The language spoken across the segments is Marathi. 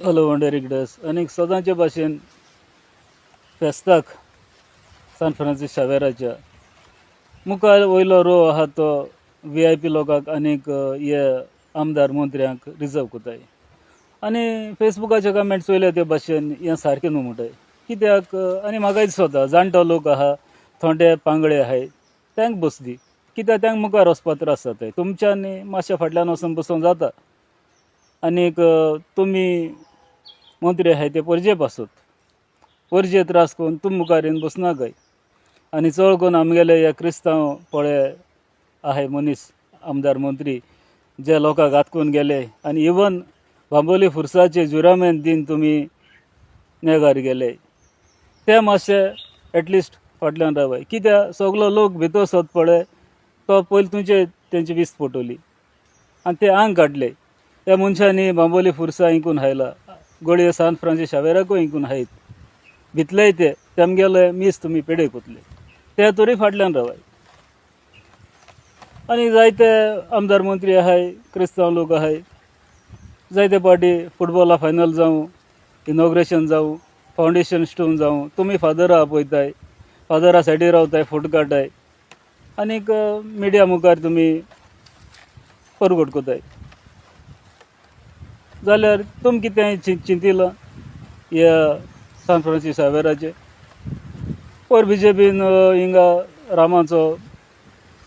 हॅलो वंडरिकडस आनी सदांचे भाशेन फेस्ताक सान फ्रांसीस शावेराच्या मुखार वयलो रो आहा तो VIP लोकांक आनीक हे आमदार मंत्र्यांक रिजर्व कोताय आनी फेसबुकाचे कमेंट्स वयले ते भाशेन हें सारकें न्हू म्हणटाय कित्याक आनी म्हाकाय दिसता जाणटो लोक आहा थोडे पांगळे आहाय त्यांक बसदी कित्याक त्यांक मुखार वचपा त्रास जाताय तुमच्यांनी मातशें फाटल्यान वचून बसूंक जाता आनीक तुमी मंत्री आहाय ते परजेप आसत परजे त्रास करून तुम मुखार येवन बसनाकाय आनी चड करून आमगेले हे क्रिस्तांव पळय आहाय मनीस आमदार मंत्री जे लोकांक आतकून गेले आनी इवन बांबोली फुरसाचे जुरामेन दिन तुमी नेगार गेले ते मातशे एटलिस्ट फाटल्यान रावाय कित्याक सगलो लोक भितर सत पळय तो पयलीं तुमचे तेंची विस्त पटोवली आनी ते आंग काडले त्या मनशांनी बांबोली फुरसा इंकून हायला गोडये सान फ्रांसीस शावेराकूय इंकून हायत भितलेय ते तेमगेले मीस तुमी पेडे कोतले ते तरी फाटल्यान रावाय आनी जायते आमदार मंत्री आहाय क्रिस्तांव लोक आहाय जायते पाटी फुटबॉला फायनल जावं इनॉग्रेशन जावं फावंडेशन स्टोन जावं तुमी फादरा आपयताय फादरा सायडीर रावताय फोटो काडटाय आनीक मिडिया मुखार तुमी परगट कोताय जाल्यार तुम कितें चिंतिलां ह्या सान फ्रांसीस शावेराचे पर BJPन हिंगा रामाचो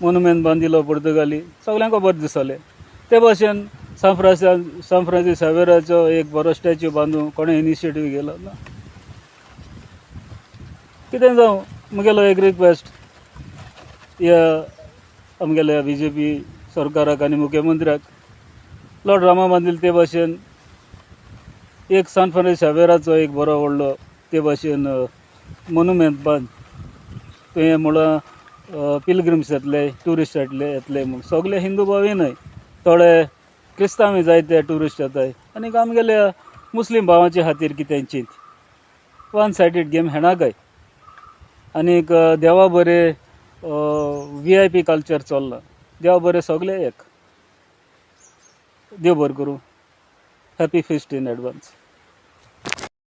मोनुमेंट बांदिलो पुर्तगाली सगल्यांक बरें दिसलें ते भाशेन सान फ्रांसीस शावेराचो एक बरो स्टॅच्यू बांदूं कोणें इनिशिएटीव घेतलो ना कितें जावं मुगेलो एक रिक्वेस्ट ह्या आमगेल्या BJP सरकाराक आनी मुख्यमंत्र्याक लॉर्ड रामा बांदिल ते भाशेन एक सान फ्रांसीस शावेराचो एक बरो व्हडलो ते भाशेन मोनुमेंट बांद थंय म्हणल्यार पिलग्रिम्स येतले ट्युरिस्ट येतले म्हूण सगळे हिंदू भावी न्हय थोडे क्रिस्तांव जायते ट्युरिस्ट येताय आनीक आमगेल्या मुस्लीम भावांचे खातीर कितें चिंत वन सायडीड गेम हेणाकाय आनीक देवा बरें VIP कल्चर चल्ला देवा बरें सगळे एक देव बरें करूं हॅपी फिस्ट इन एडवान्स